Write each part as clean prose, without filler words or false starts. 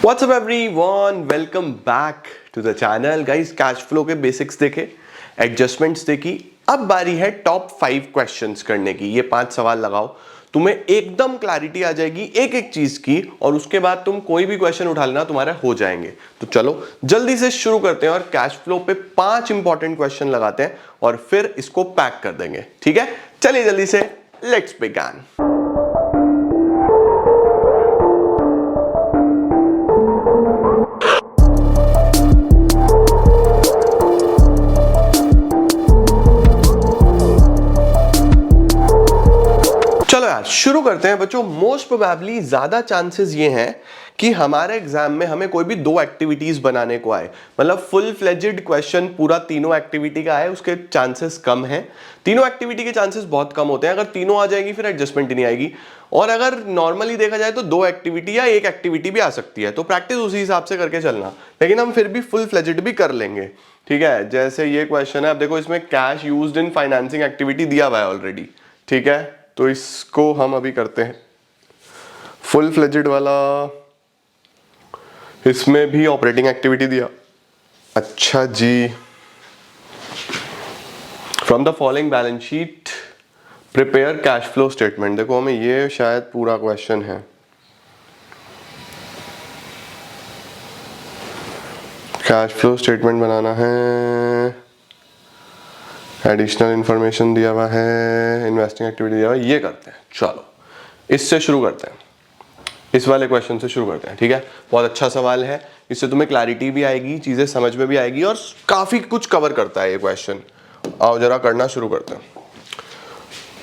WhatsApp everyone, welcome back to the channel. Guys, cash flow के basics देखे, adjustments देखी, अब बारी है टॉप 5 क्वेश्चंस करने की। ये 5 सवाल लगाओ, तुम्हें एकदम क्लैरिटी आ जाएगी एक एक चीज की, और उसके बाद तुम कोई भी क्वेश्चन उठा लेना, तुम्हारे हो जाएंगे। तो चलो जल्दी से शुरू करते हैं और कैश फ्लो पे 5 इंपॉर्टेंट क्वेश्चन लगाते हैं और फिर इसको पैक कर देंगे। ठीक है, चलिए जल्दी से लेट्स बिगिन। चलो यार शुरू करते हैं बच्चों। मोस्ट प्रोबेबली ज्यादा चांसेस ये हैं कि हमारे एग्जाम में हमें कोई भी 2 एक्टिविटीज बनाने को आए, मतलब फुल फ्लेजेड क्वेश्चन पूरा तीनों एक्टिविटी का आए, उसके चांसेस कम हैं। तीनों एक्टिविटी के चांसेस बहुत कम होते हैं। अगर तीनों आ जाएगी फिर एडजस्टमेंट ही नहीं आएगी, और अगर नॉर्मली देखा जाए तो 2 एक्टिविटी या 1 एक्टिविटी भी आ सकती है। तो प्रैक्टिस उसी हिसाब से करके चलना, लेकिन हम फिर भी फुल फ्लेजेड भी कर लेंगे। ठीक है, जैसे ये क्वेश्चन है, अब देखो इसमें cash used in financing activity दिया हुआ है ऑलरेडी। ठीक है, तो इसको हम अभी करते हैं फुल फ्लेजेड वाला। इसमें भी ऑपरेटिंग एक्टिविटी दिया। अच्छा जी, from the following balance sheet prepare cash flow statement. देखो हमें ये शायद पूरा क्वेश्चन है। कैश फ्लो स्टेटमेंट बनाना है, एडिशनल इंफॉर्मेशन दिया हुआ है, इन्वेस्टिंग एक्टिविटी दिया हुआ है, ये करते हैं। चलो इससे शुरू करते हैं, इस वाले क्वेश्चन से शुरू करते हैं। ठीक है, बहुत अच्छा सवाल है, इससे तुम्हें क्लैरिटी भी आएगी, चीजें समझ में भी आएगी, और काफी कुछ कवर करता है ये क्वेश्चन। आओ जरा करना शुरू करते हैं।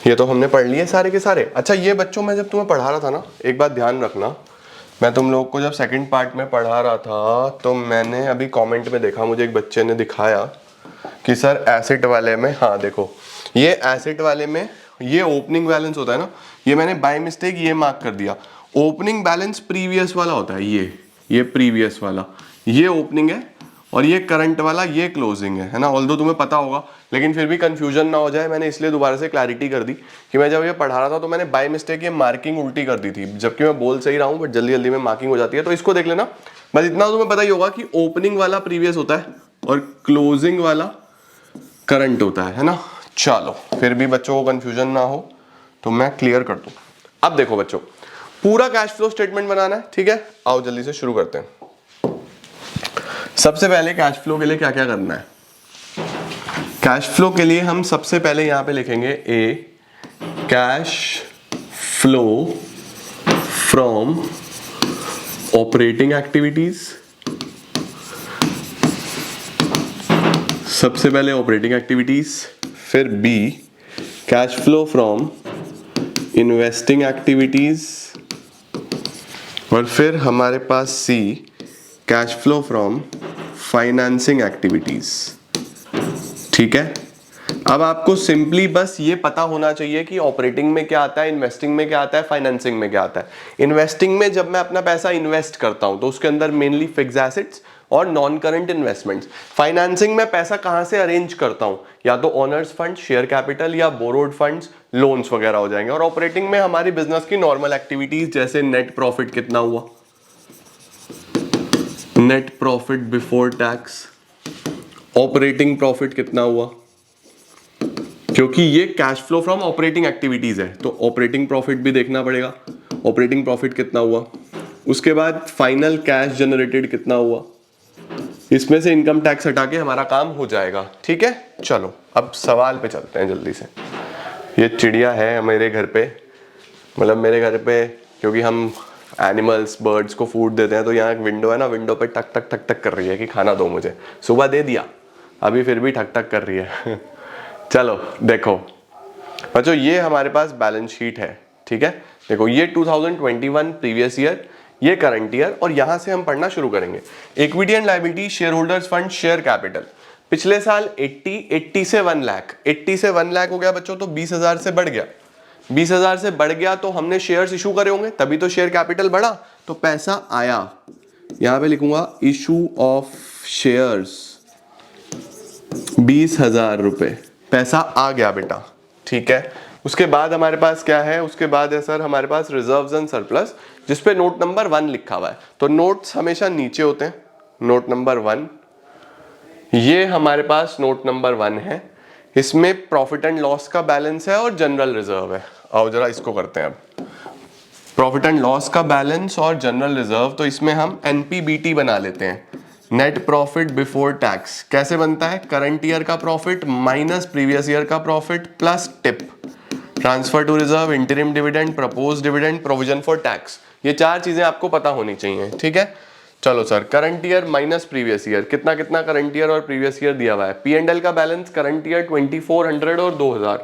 ये तो हमने पढ़ लिए सारे के सारे। अच्छा, ये बच्चों मैं जब तुम्हें पढ़ा रहा था ना, एक बात ध्यान रखना, मैं तुम लोग को जब सेकंड पार्ट में पढ़ा रहा था तो मैंने अभी कमेंट में देखा, मुझे एक बच्चे ने दिखाया कि सर एसेट वाले में, हाँ देखो ये एसेट वाले में ये ओपनिंग बैलेंस होता है ना, ये मैंने बाय मिस्टेक ये मार्क कर दिया। ओपनिंग बैलेंस प्रीवियस वाला होता है, ये प्रीवियस वाला ये ओपनिंग है, और ये करंट वाला ये क्लोजिंग है ना। ऑल्दो तुम्हें पता होगा, लेकिन फिर भी कंफ्यूजन ना हो जाए, मैंने इसलिए दोबारा से क्लैरिटी कर दी कि मैं जब ये पढ़ा रहा था तो मैंने बाय मिस्टेक ये मार्किंग उल्टी कर दी थी, जबकि मैं बोल सही रहा हूँ बट जल्दी जल्दी में मार्किंग हो जाती है। तो इसको देख लेना, बस इतना तुम्हें पता ही होगा कि ओपनिंग वाला प्रीवियस होता है और क्लोजिंग वाला करंट होता है ना। चलो फिर भी बच्चों को कंफ्यूजन ना हो तो मैं क्लियर कर दूं। अब देखो बच्चों, पूरा कैश फ्लो स्टेटमेंट बनाना है। ठीक है, आओ जल्दी से शुरू करते हैं। सबसे पहले कैश फ्लो के लिए क्या क्या करना है। कैश फ्लो के लिए हम सबसे पहले यहां पे लिखेंगे A cash flow from operating activities. सबसे पहले ऑपरेटिंग एक्टिविटीज, फिर B cash flow from investing activities, और फिर हमारे पास C cash flow from financing activities. ठीक है, अब आपको सिंपली बस ये पता होना चाहिए कि ऑपरेटिंग में क्या आता है, इन्वेस्टिंग में क्या आता है, फाइनेंसिंग में क्या आता है। इन्वेस्टिंग में जब मैं अपना पैसा इन्वेस्ट करता हूं तो उसके अंदर मेनली फिक्स एसेट्स और नॉन करंट इन्वेस्टमेंट्स। फाइनेंसिंग में पैसा कहां से अरेंज करता हूं, या तो ओनर्स फंड, शेयर कैपिटल, या बोरोड फंड्स, लोन्स वगैरह हो जाएंगे। और ऑपरेटिंग में हमारी बिजनेस की नॉर्मल एक्टिविटीज, जैसे नेट प्रॉफिट कितना हुआ, net profit before tax, operating profit कितना हुआ, क्योंकि ये cash flow from operating activities है तो ऑपरेटिंग प्रॉफिट भी देखना पड़ेगा, ऑपरेटिंग प्रॉफिट कितना हुआ। उसके बाद फाइनल कैश जनरेटेड कितना हुआ, इसमें से इनकम टैक्स हटा के हमारा काम हो जाएगा। ठीक है, चलो अब सवाल पे चलते हैं जल्दी से। ये चिड़िया है मेरे घर पे, मतलब मेरे घर पे, क्योंकि हम एनिमल्स बर्ड्स को फूड देते हैं, तो यहाँ एक विंडो है ना, विंडो पे टक टक टक टक कर रही है कि खाना दो मुझे। सुबह दे दिया, अभी फिर भी ठक ठक कर रही है। चलो देखो बच्चों, ये हमारे पास बैलेंस शीट है। ठीक है, देखो ये 2021 प्रीवियस ईयर, ये करंट ईयर, और यहां से हम पढ़ना शुरू करेंगे। Equity and liability, share holders fund, share capital. पिछले साल 80 से 1 लाख, 80 से 1 लाख हो गया बच्चों, तो 20,000 से बढ़ गया। 20,000 से बढ़ गया तो हमने शेयर्स इशू करे होंगे, तभी तो शेयर कैपिटल बढ़ा, तो पैसा आया। यहां पे लिखूंगा इशू ऑफ शेयर्स 20,000 रुपए, पैसा आ गया बेटा। ठीक है, उसके बाद हमारे पास क्या है, उसके बाद है सर हमारे पास रिजर्व्स एंड सरप्लस, जिसपे नोट नंबर 1 लिखा हुआ है। तो नोट्स हमेशा नीचे होते हैं। नोट नंबर 1, ये हमारे पास नोट नंबर 1 है, इसमें प्रॉफिट एंड लॉस का बैलेंस है और जनरल रिजर्व है। आओ जरा इसको करते हैं अब, प्रॉफिट एंड लॉस का बैलेंस और जनरल रिजर्व। तो इसमें हम एनपीबीटी बना लेते हैं, नेट प्रॉफिट बिफोर टैक्स। कैसे बनता है, करंट ईयर का प्रॉफिट माइनस प्रीवियस ईयर का profit plus tip, transfer to reserve, interim dividend, propose dividend, provision for tax. ये 4 चीजें आपको पता होनी चाहिए, ठीक है। चलो sir, current year minus previous year, कितना कितना करंट ईयर और प्रीवियस ईयर दिया हुआ है। P&L का बैलेंस करंट ईयर 2400 और 2000,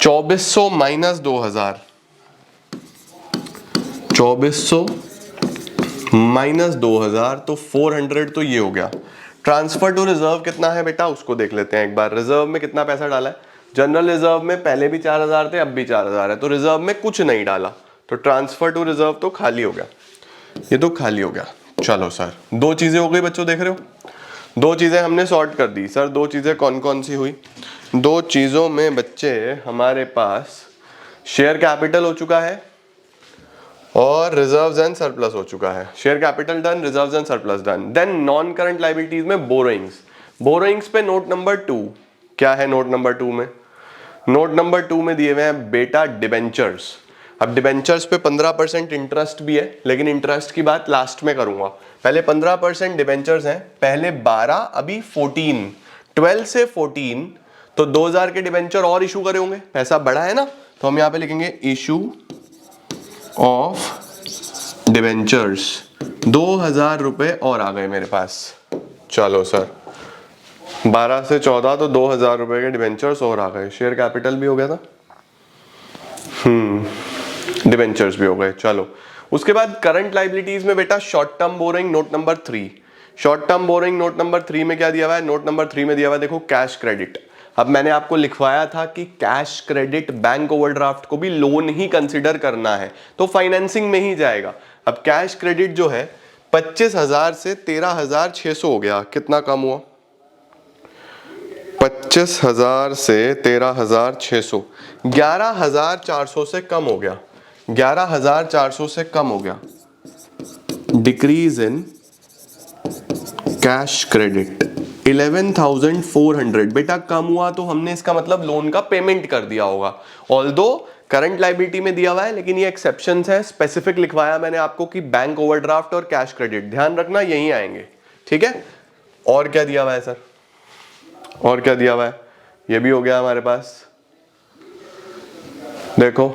2400 माइनस 2000, 2400 माइनस 2000 तो 400, तो ये हो गया। ट्रांसफर टू रिजर्व कितना है बेटा, उसको देख लेते हैं एक बार। रिजर्व में कितना पैसा डाला है, जनरल रिजर्व में पहले भी 4000 थे, अब भी 4000 है, तो रिजर्व में कुछ नहीं डाला, तो ट्रांसफर टू रिजर्व तो खाली हो गया, ये तो खाली हो गया। चलो सर, 2 चीजें हो गई बच्चों, देख रहे हो 2 चीजें हमने सॉर्ट कर दी। सर 2 चीजें कौन कौन सी हुई, 2 चीजों में बच्चे हमारे पास शेयर कैपिटल हो चुका है और रिजर्व्स एंड सरप्लस हो चुका है। Share capital done, reserves and surplus done. Then non current liabilities में बोरोइंग्स, बोरोइंग्स पे नोट नंबर 2, क्या है नोट नंबर 2 में, नोट नंबर 2 में दिए हुए हैं बेटा डिबेंचर्स। अब डिबेंचर्स पे 15% इंटरेस्ट भी है, लेकिन इंटरेस्ट की बात लास्ट में करूंगा, पहले 15% डिबेंचर्स हैं, पहले 12 अभी 14, 12 से 14, तो 2000 के डिबेंचर और इशू करे होंगे, पैसा बढ़ा है ना, तो हम यहाँ पे लिखेंगे इशू ऑफ डिबेंचर्स, 2000 रुपए और आ गए मेरे पास। चलो सर, 12 से 14 तो 2000 रुपए के डिबेंचर्स और आ गए, शेयर कैपिटल भी हो गया था, डिबेंचर्स भी हो गए। चलो उसके बाद करंट लायबिलिटीज में बेटा short term borrowing note number 3, short term borrowing note number 3 में क्या दिया हुआ है, नोट नंबर 3 में दिया हुआ है देखो कैश क्रेडिट। अब मैंने आपको लिखवाया था कि कैश क्रेडिट बैंक ओवरड्राफ्ट को भी लोन ही कंसिडर करना है, तो फाइनेंसिंग में ही जाएगा। अब कैश क्रेडिट जो है 25,000 से 13,600 हो गया, कितना कम हुआ, 25,000 से 13,600, 11,400 से कम हो गया, 11,400 से कम हो गया, डिक्रीज इन कैश क्रेडिट 11,400। बेटा कम हुआ तो हमने इसका मतलब लोन का पेमेंट कर दिया होगा, ऑल्दो करंट लायबिलिटी में दिया हुआ है, लेकिन ये एक्सेप्शंस है, स्पेसिफिक लिखवाया मैंने आपको कि बैंक ओवरड्राफ्ट और कैश क्रेडिट, ध्यान रखना यही आएंगे, ठीक है। और क्या दिया हुआ है सर, और क्या दिया हुआ है, ये भी हो गया हमारे पास, देखो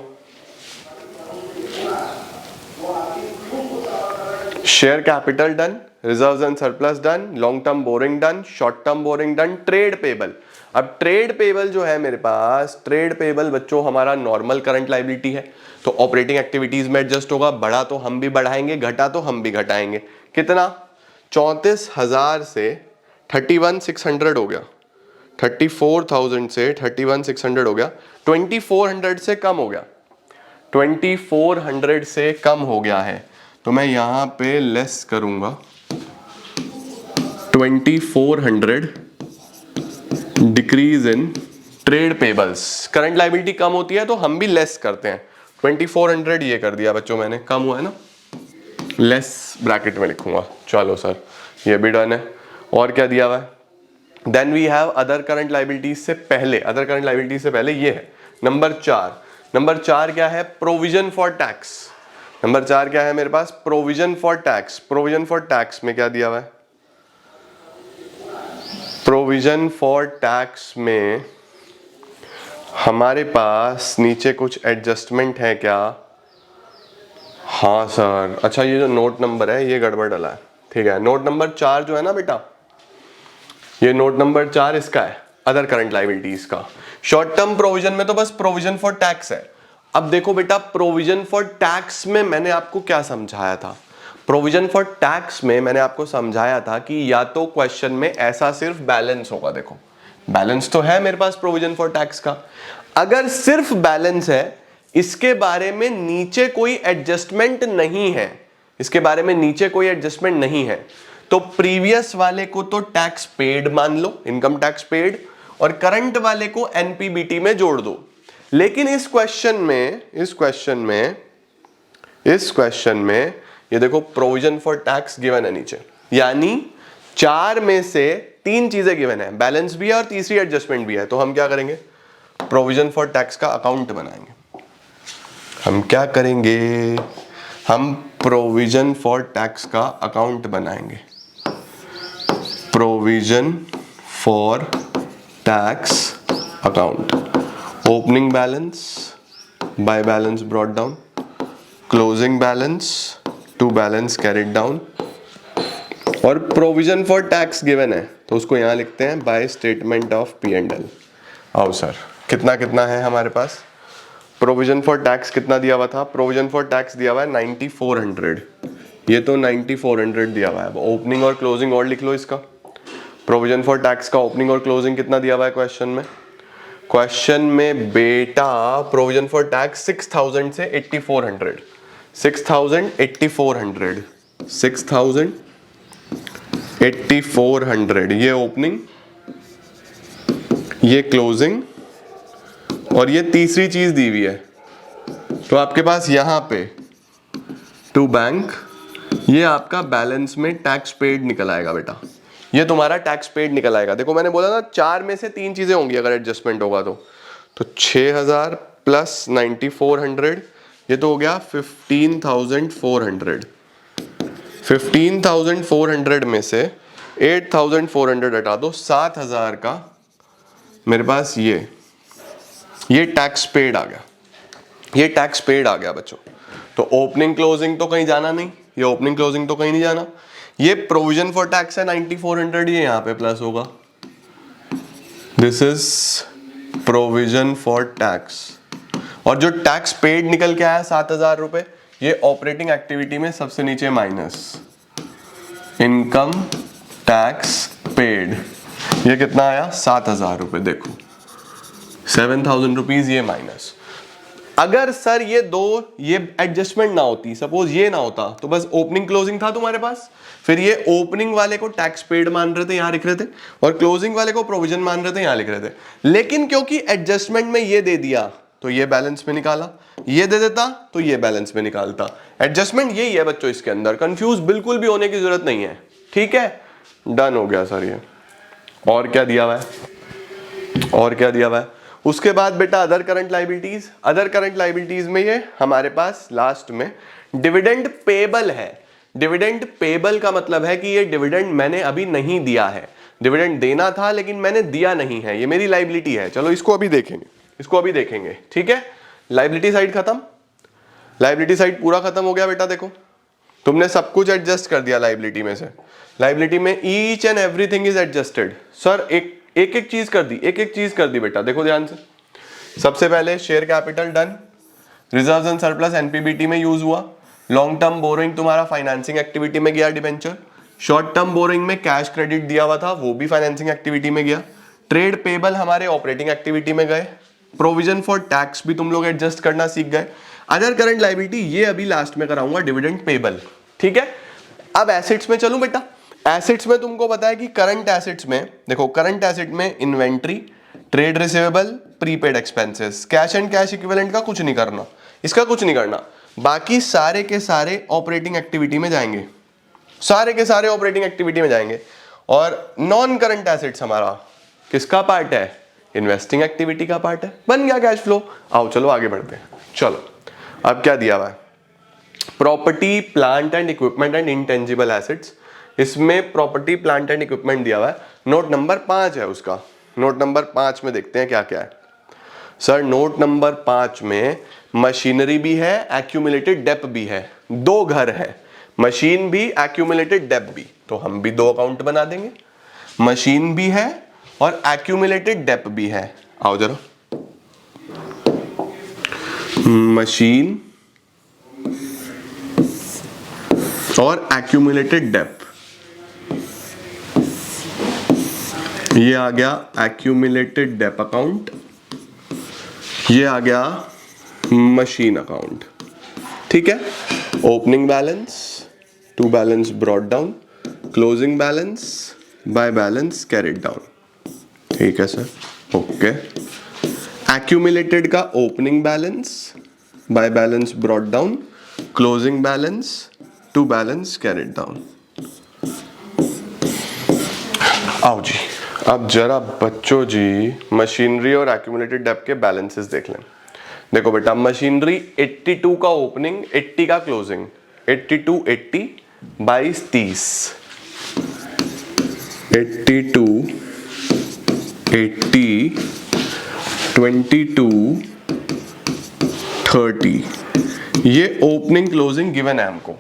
share capital done, reserves and surplus done, long term borrowing done, short term borrowing done, trade payable. अब ट्रेड पेबल जो है मेरे पास, ट्रेड पेबल बच्चों हमारा नॉर्मल करंट लायबिलिटी है, तो ऑपरेटिंग एक्टिविटीज में एडजस्ट होगा, बढ़ा तो हम भी बढ़ाएंगे, घटा तो हम भी घटाएंगे। कितना, 34,000 से 31,600 हो गया, 34,000 से 31,600 हो गया, 2,400 से कम हो गया, 2,400 से कम हो गया है, तो मैं यहां पे लेस करूंगा 2,400, decrease in trade payables. Current liability कम होती है तो हम भी लेस करते हैं, 2,400 ये कर दिया बच्चों मैंने, कम हुआ है ना, लेस ब्रैकेट में लिखूंगा। चलो सर, ये भी डन है। और क्या दिया हुआ है, then we have other current liabilities से पहले, अदर करंट लायबिलिटीज से पहले ये है नंबर 4। नंबर 4 क्या है, प्रोविजन फॉर टैक्स। नंबर 4 क्या है मेरे पास, provision for tax. Provision for tax में क्या दिया हुआ है, प्रोविजन फॉर टैक्स में हमारे पास नीचे कुछ एडजस्टमेंट है क्या, हाँ सर, अच्छा ये जो नोट नंबर है ये गड़बड़ डला है, ठीक है। नोट नंबर 4 जो है ना बेटा, ये नोट नंबर 4 इसका है, अदर करंट लायबिलिटीज का। शॉर्ट टर्म प्रोविजन में तो बस प्रोविजन फॉर टैक्स है। अब देखो बेटा, प्रोविजन फॉर टैक्स में मैंने आपको क्या समझाया था, प्रोविजन फॉर टैक्स में मैंने आपको समझाया था कि या तो क्वेश्चन में ऐसा सिर्फ बैलेंस होगा, देखो बैलेंस तो है मेरे पास प्रोविजन फॉर टैक्स का, अगर सिर्फ बैलेंस है, इसके बारे में नीचे कोई एडजस्टमेंट नहीं है, इसके बारे में नीचे कोई एडजस्टमेंट नहीं है, तो प्रीवियस वाले को तो टैक्स पेड मान लो, इनकम टैक्स पेड, और करंट वाले को एनपीबीटी में जोड़ दो। लेकिन इस क्वेश्चन में ये देखो प्रोविजन फॉर टैक्स गिवन है नीचे, यानी 4 में से 3 चीजें गिवन है, बैलेंस भी है और तीसरी एडजस्टमेंट भी है। तो हम क्या करेंगे, प्रोविजन फॉर टैक्स का अकाउंट बनाएंगे। हम क्या करेंगे, हम प्रोविजन फॉर टैक्स का अकाउंट बनाएंगे। Provision for tax account, opening balance by balance brought down, closing balance to balance carried down, और प्रोविजन फॉर टैक्स गिवन है तो उसको यहां लिखते हैं by statement of P and L. आओ सर, कितना कितना है हमारे पास, प्रोविजन फॉर टैक्स कितना दिया हुआ था, प्रोविजन फॉर टैक्स दिया हुआ है 9400, ये तो 9400 दिया हुआ है। अब ओपनिंग और क्लोजिंग और लिख लो इसका। प्रोविजन फॉर टैक्स का ओपनिंग और क्लोजिंग कितना दिया हुआ है क्वेश्चन में बेटा, प्रोविजन फॉर टैक्स 6000 से 8400, 6800, ये ओपनिंग, ये क्लोजिंग, और ये तीसरी चीज दी हुई है। तो आपके पास यहां पे टू बैंक, ये आपका बैलेंस में टैक्स पेड निकल आएगा बेटा, ये तुम्हारा टैक्स पेड निकल आएगा। देखो मैंने बोला ना 4 में से 3 चीजें होंगी अगर एडजस्टमेंट होगा तो 6000 प्लस 9400, ये तो हो गया 15400। 15400 में से 8400 हटा दो, 7000 का मेरे पास ये टैक्स पेड आ गया, ये टैक्स पेड आ गया बच्चों। तो ओपनिंग क्लोजिंग तो कहीं जाना नहीं, ये ओपनिंग क्लोजिंग तो कहीं नहीं जाना। ये प्रोविजन फॉर टैक्स है 9400, ये यहां पे प्लस होगा, this is provision for tax. और जो टैक्स पेड निकल के आया 7000 रुपए, ये ऑपरेटिंग एक्टिविटी में सबसे नीचे माइनस, इनकम टैक्स पेड, ये कितना आया 7000 रुपए। देखो 7000 रुपीज ये माइनस। अगर सर ये एडजस्टमेंट ना होती, सपोज ये ना होता, तो बस ओपनिंग क्लोजिंग था तुम्हारे पास, फिर ये ओपनिंग वाले को टैक्स पेड मान रहे थे, यहां लिख रहे थे, और क्लोजिंग वाले को प्रोविजन मान रहे थे, यहां लिख रहे थे। लेकिन क्योंकि एडजस्टमेंट में ये दे दिया तो ये बैलेंस में निकाला, ये दे देता तो ये बैलेंस में निकालता। एडजस्टमेंट यही है बच्चों, इसके अंदर कंफ्यूज बिल्कुल भी होने की जरूरत नहीं है। ठीक है, डन हो गया सर ये। और क्या दिया हुआ है, उसके बाद बेटा other current liabilities. Other current liabilities में ये हमारे पास लास्ट में डिविडेंड पेबल है। डिविडेंड पेबल का मतलब है कि ये डिविडेंड मैंने अभी नहीं दिया है, डिविडेंड देना था लेकिन मैंने दिया नहीं है, ये मेरी लायबिलिटी है। चलो इसको अभी देखेंगे, ठीक है। लायबिलिटी साइड खत्म, लायबिलिटी साइड पूरा खत्म हो गया बेटा। देखो तुमने सब कुछ एडजस्ट कर दिया लायबिलिटी में से, लायबिलिटी में each and everything is adjusted. Sir एक चीज कर दी बेटा, देखो ध्यान से। सबसे पहले share capital done, reserves and surplus NPBT में यूज हुआ, लॉन्ग टर्म बोरोइंग तुम्हारा फाइनेंसिंग एक्टिविटी में गया डिबेंचर, शॉर्ट टर्म बोरोइंग में कैश क्रेडिट दिया हुआ था वो भी फाइनेंसिंग एक्टिविटी में गया, ट्रेड पेबल हमारे ऑपरेटिंग एक्टिविटी में गए, प्रोविजन फॉर टैक्स भी तुम लोग एडजस्ट करना सीख गए। अदर करंट लायबिलिटी ये अभी लास्ट में कराऊंगा, डिविडेंड पेबल, ठीक है। अब एसेट्स में चलूं बेटा। एसेट्स में तुमको पता है कि करंट एसेट्स में देखो, करंट एसेट में inventory, trade receivable, prepaid expenses, cash and cash equivalent का कुछ नहीं करना, इसका कुछ नहीं करना, बाकी सारे के सारे ऑपरेटिंग एक्टिविटी में जाएंगे, सारे के सारे ऑपरेटिंग एक्टिविटी में जाएंगे। और नॉन करंट एसेट्स हमारा किसका पार्ट है, इन्वेस्टिंग एक्टिविटी का पार्ट है। बन गया कैश फ्लो। आओ चलो आगे बढ़ते हैं। चलो अब क्या दिया हुआ है, property plant and equipment and intangible assets. इसमें प्रॉपर्टी प्लांट एंड इक्विपमेंट दिया हुआ है, नोट नंबर 5 है उसका। नोट नंबर 5 में देखते हैं क्या क्या है। सर नोट नंबर 5 में मशीनरी भी है, एक्यूमुलेटेड डेप भी है, 2 घर है, मशीन भी एक्यूमुलेटेड डेप भी, तो हम भी 2 अकाउंट बना देंगे, मशीन भी है और एक्यूमुलेटेड डेप भी है। आओ जरा, मशीन और एक्यूमुलेटेड डेप, ये आ गया एक्यूमुलेटेड डेप अकाउंट, ये आ गया मशीन अकाउंट, ठीक है। Opening balance to balance brought down, closing balance by balance carried down, ठीक है सर, ओके। एक्यूमुलेटेड का opening balance by balance brought down, closing balance to balance carried down. आओ जी, अब जरा बच्चों जी मशीनरी और एक्यूमुलेटेड डेप्थ के बैलेंसेस देख लें। देखो बेटा, मशीनरी 82 का ओपनिंग, 80 का क्लोजिंग, 82 80 22 30, 82 80 22 30, ये ओपनिंग क्लोजिंग गिवन है हमको।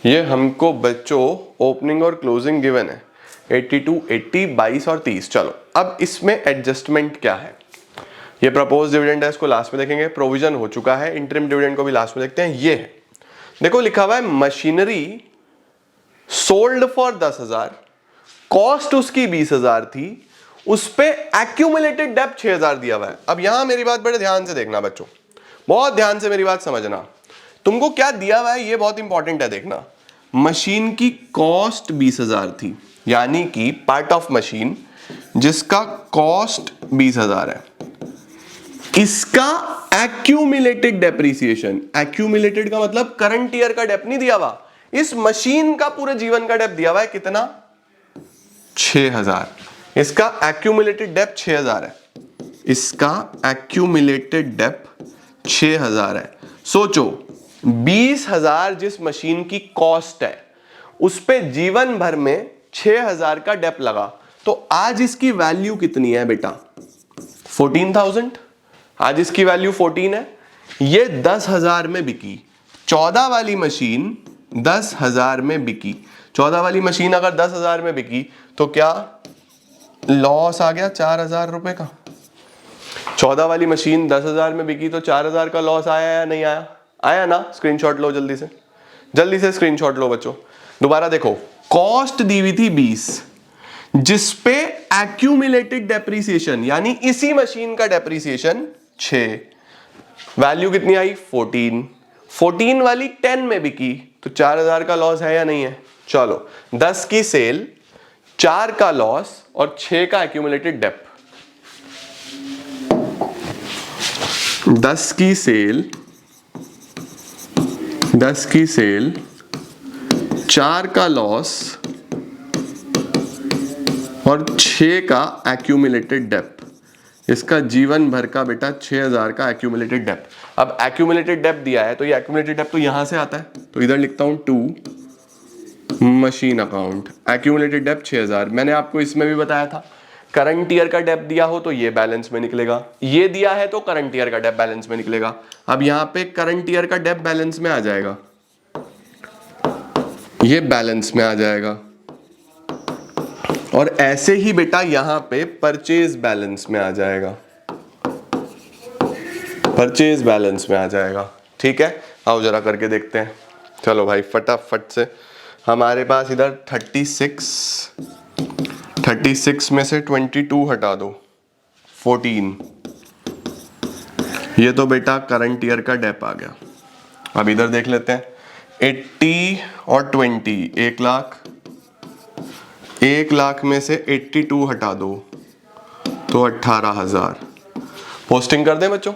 ये हमको बच्चों ओपनिंग और क्लोजिंग गिवन है, 82 80 22 और 30। चलो अब इसमें एडजस्टमेंट क्या है। ये प्रपोज डिविडेंड है, इसको लास्ट में देखेंगे। प्रोविजन हो चुका है, इंटरिम डिविडेंड को भी लास्ट में देखते हैं। ये है, देखो लिखा हुआ है मशीनरी सोल्ड फॉर 10,000, कॉस्ट उसकी 20,000 थी, उस पे एक्यूमुलेटेड डेप्थ 6,000 दिया हुआ है। अब यहां मेरी बात बड़े ध्यान से देखना बच्चों, बहुत ध्यान से मेरी बात समझना। तुमको क्या दिया हुआ है ये बहुत इंपॉर्टेंट है, देखना। मशीन की कॉस्ट 20,000 थी, यानी कि पार्ट ऑफ मशीन जिसका कॉस्ट 20,000 है, इसका एक्यूमुलेटेड डेप्रिसिएशन, एक्यूमुलेटेड का मतलब करंट ईयर का डेप नहीं दिया हुआ, इस मशीन का पूरे जीवन का डेप दिया हुआ है कितना, 6,000। इसका एक्यूमुलेटेड डेप 6,000 है, इसका एक्यूमुलेटेड डेप 6,000 है। सोचो 20,000 जिस मशीन की कॉस्ट है, उस पे जीवन भर में 6,000 का डेप लगा, तो आज इसकी वैल्यू कितनी है बेटा, 14,000। आज इसकी वैल्यू 14 है। ये 10,000 में बिकी, 14 वाली मशीन 10,000 में बिकी। 14 वाली मशीन अगर 10,000 में बिकी तो क्या लॉस आ गया 4,000 रुपए का। 14 वाली मशीन 10,000 में बिकी तो 4,000 का लॉस आया या नहीं आया, आया ना। स्क्रीनशॉट लो जल्दी से स्क्रीनशॉट लो बच्चों। दोबारा देखो, कॉस्ट दी हुई थी 20, जिसपे एक्यूमुलेटेड डेप्रिसिएशन यानी इसी मशीन का डेप्रिसिएशन 6, वैल्यू कितनी आई 14। 14 वाली 10 में बिकी तो 4,000 का लॉस है या नहीं है। चलो 10 की सेल, 4 का लॉस और 6 का एक्यूमुलेटेड डेप। 10 की सेल, 4 का लॉस और 6 का एक्यूमुलेटेड डेप। इसका जीवन भर का बेटा 6,000 का एक्यूमुलेटेड डेप। अब एक्यूमुलेटेड डेप दिया है तो ये एक्यूमुलेटेड डेप तो यहां से आता है, तो इधर लिखता हूं to machine account, accumulated dep 6,000। मैंने आपको इसमें भी बताया था, करंट ईयर का डेप दिया हो तो ये बैलेंस में निकलेगा, ये दिया है तो करंट ईयर का डेप बैलेंस में निकलेगा। अब यहां पे करंट ईयर का डेप बैलेंस में आ जाएगा, ये बैलेंस में आ जाएगा, और ऐसे ही बेटा यहां पे परचेज बैलेंस में आ जाएगा, परचेज बैलेंस में आ जाएगा। ठीक है, आओ जरा करके देखते हैं। चलो भाई फटाफट से, हमारे पास इधर 36 में से 22 हटा दो, 14। ये तो बेटा करंट ईयर का डेप आ गया। अब इधर देख लेते हैं, 80 और 20, 1 लाख। 1 लाख में से 82 हटा दो तो 18,000। पोस्टिंग कर दें बच्चों,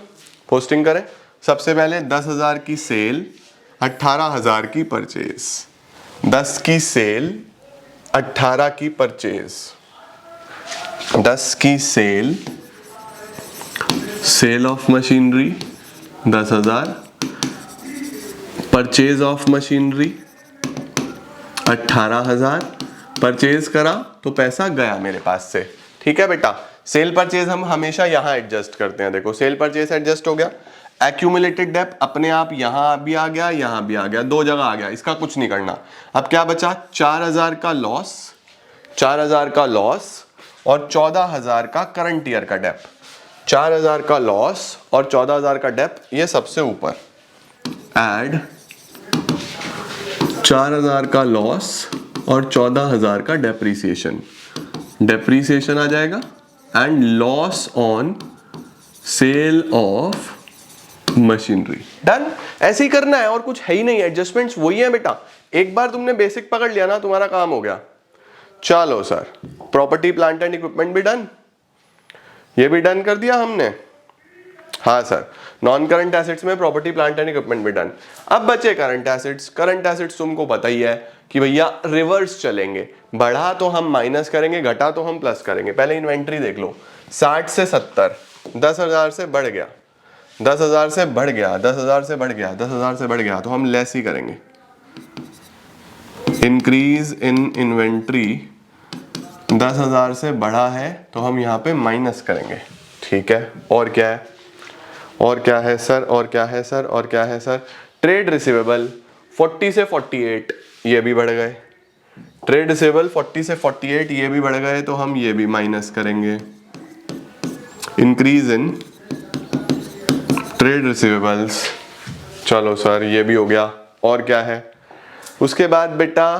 पोस्टिंग करें। सबसे पहले 10,000 की सेल, 18,000 की परचेज। 10 की सेल, 18 की परचेज। 10 की sale, sale of machinery 10,000, purchase of machinery 18,000। Purchase करा तो पैसा गया मेरे पास से। ठीक है बेटा, सेल परचेज हम हमेशा यहां एडजस्ट करते हैं। देखो सेल परचेज एडजस्ट हो गया, एक्यूमुलेटेड डेप अपने आप यहां भी आ गया, यहां भी आ गया, 2 जगह आ गया, इसका कुछ नहीं करना। अब क्या बचा, 4,000 का लॉस, 4,000 का लॉस और 14,000 का करंट ईयर का डेप। 4,000 का लॉस और 14,000 का डेप, ये सबसे ऊपर ऐड 4,000 का लॉस और 14,000 का डेप्रीसिएशन, डेप्रीसिएशन आ जाएगा, and loss on sale of machinery. Done, ऐसे ही करना है और कुछ है ही नहीं, एडजस्टमेंट्स वही है बेटा। एक बार तुमने बेसिक पकड़ लिया ना, तुम्हारा काम हो गया। चलो sir, property plant and equipment भी डन, ये भी डन कर दिया हमने। हाँ सर, नॉन करंट एसेट्स में प्रॉपर्टी प्लांट एंड इक्विपमेंट भी डन। अब बचे करंट एसेट्स। करंट एसेट्स तुमको पता ही है कि भैया रिवर्स चलेंगे, बढ़ा तो हम माइनस करेंगे, घटा तो हम प्लस करेंगे। पहले इन्वेंट्री देख लो, 60 से 70, 10,000 से बढ़ गया, 10,000 से बढ़ गया, 10,000 से बढ़ गया, 10,000 से बढ़ गया, तो हम लेस ही करेंगे। इंक्रीज इन इन्वेंट्री 10,000 से बढ़ा है तो हम यहाँ पे माइनस करेंगे, ठीक है। और क्या है, और क्या है सर, और क्या है सर, और क्या है सर, ट्रेड रिसीवेबल 40 से 48 ये भी बढ़ गए, ट्रेड रिसीवेबल 40 से 48 ये भी बढ़ गए, तो हम ये भी माइनस करेंगे। इंक्रीज इन ट्रेड रिसीवेबल्स, चलो सर ये भी हो गया। और क्या है, उसके बाद बेटा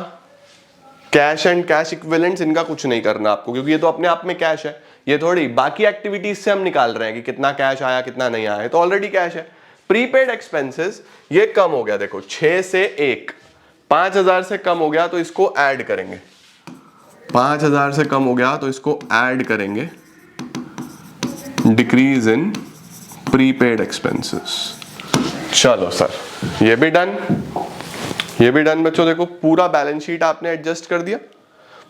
कैश एंड कैश इक्विवेलेंट्स, इनका कुछ नहीं करना आपको, क्योंकि ये तो अपने आप में कैश है। ये थोड़ी बाकी एक्टिविटीज से हम निकाल रहे हैं कि कितना कैश आया कितना नहीं आया, तो ऑलरेडी कैश है। प्रीपेड एक्सपेंसेस ये कम हो गया, देखो 6 से 1, 5,000 से कम हो गया तो इसको ऐड करेंगे, 5,000 से कम हो गया तो इसको ऐड करेंगे। डिक्रीज इन प्रीपेड एक्सपेंसेस, चलो सर ये भी डन, ये भी डन बच्चों। देखो पूरा बैलेंस शीट आपने एडजस्ट कर दिया,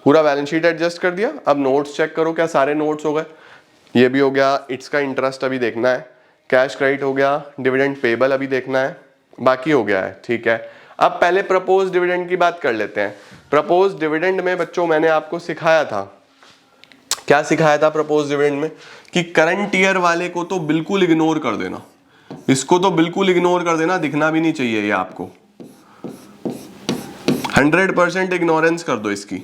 पूरा बैलेंस शीट एडजस्ट कर दिया। अब नोट्स चेक करो, क्या सारे नोट्स हो गए? ये भी हो गया, इट्स का इंटरेस्ट अभी देखना है, कैश क्रेडिट हो गया, डिविडेंड पेबल अभी देखना है, बाकी हो गया है, ठीक है। अब पहले प्रपोज डिविडेंड की बात कर लेते हैं। प्रपोज डिविडेंड में बच्चों मैंने आपको सिखाया था, क्या सिखाया था प्रपोज डिविडेंड में, कि करंट ईयर वाले को तो बिल्कुल इग्नोर कर देना, इसको तो बिल्कुल इग्नोर कर देना, दिखना भी नहीं चाहिए ये आपको, 100% इग्नोरेंस कर दो इसकी,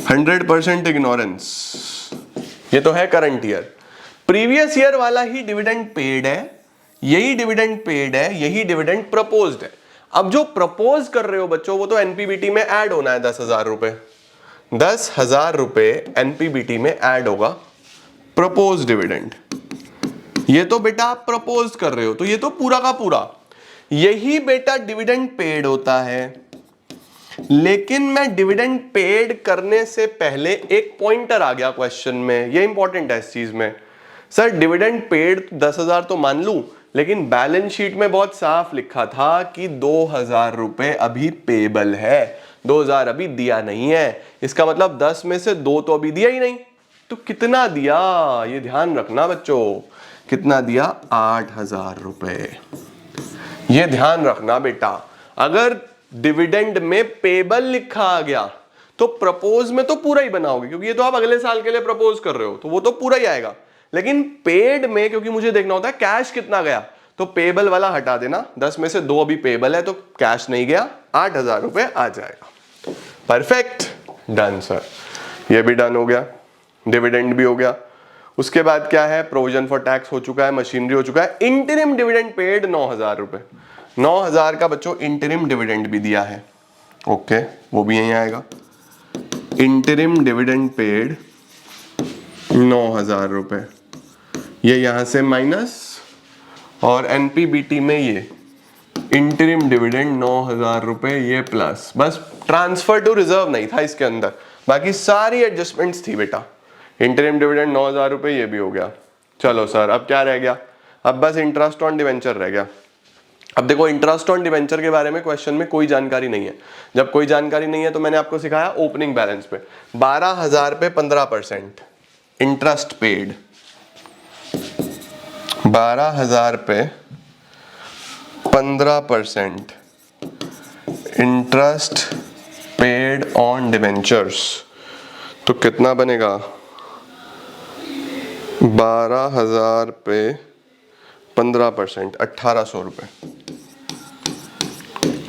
100% इग्नोरेंस। ये तो है करंट ईयर। प्रीवियस ईयर वाला ही डिविडेंड पेड है, यही डिविडेंड पेड है, यही डिविडेंड प्रपोज्ड है। अब जो प्रपोज कर रहे हो बच्चों वो तो एनपीबीटी में ऐड होना है 10,000 रुपए, 10,000 रुपए एनपीबीटी में ऐड होगा प्रपोज डिविडेंड। ये तो बेटा आप प्रपोज कर रहे हो तो ये तो पूरा का पूरा, यही बेटा डिविडेंड पेड होता है। लेकिन मैं डिविडेंड पेड करने से पहले एक पॉइंटर आ गया क्वेश्चन में, ये इंपॉर्टेंट है इस चीज में। सर डिविडेंड पेड 10,000 तो मान लूं, लेकिन बैलेंस शीट में बहुत साफ लिखा था कि 2,000 रुपए अभी पेबल है, 2,000 अभी दिया नहीं है। इसका मतलब 10 में से 2 तो अभी दिया ही नहीं, तो कितना दिया ये ध्यान रखना बच्चों, कितना दिया, 8,000 रुपए। ये ध्यान रखना बेटा, अगर डिविडेंड में पेबल लिखा आ गया तो प्रपोज में तो पूरा ही बनाओगे, क्योंकि ये तो आप अगले साल के लिए प्रपोज कर रहे हो तो वो तो पूरा ही आएगा। लेकिन पेड में क्योंकि मुझे देखना होता है कैश कितना गया, तो पेबल वाला हटा देना, 10 में से 2 अभी पेबल है तो कैश नहीं गया, 8,000 रुपए आ जाएगा। परफेक्ट, डन सर, ये भी डन हो गया, डिविडेंड भी हो गया। उसके बाद क्या है, प्रोविजन फॉर टैक्स हो चुका है, मशीनरी हो चुका है, इंटरिम डिविडेंड पेड 9,000 रुपए, 9,000 का बच्चों इंटरिम डिविडेंड भी दिया है, ओके वो भी यहीं आएगा। इंटरिम डिविडेंड पेड 9,000 रुपए, ये यहां से माइनस, और एनपीबीटी में ये इंटरिम डिविडेंड 9,000 रुपए ये प्लस, बस ट्रांसफर टू रिजर्व नहीं था इसके अंदर, बाकी सारी एडजस्टमेंट्स थी बेटा। इंटरिम डिविडेंड 9,000 रुपए ये भी हो गया। चलो सर अब क्या रह गया, अब बस इंटरेस्ट ऑन डिवेंचर रह गया। अब देखो इंटरेस्ट ऑन डिवेंचर के बारे में क्वेश्चन में कोई जानकारी नहीं है, जब कोई जानकारी नहीं है तो मैंने आपको सिखाया ओपनिंग बैलेंस पे 12,000 पे 15% इंटरेस्ट पेड, 12,000 पे 15% इंटरेस्ट पेड ऑन डिवेंचर्स, तो कितना बनेगा, 12,000 पे 15% 1,800 रुपए,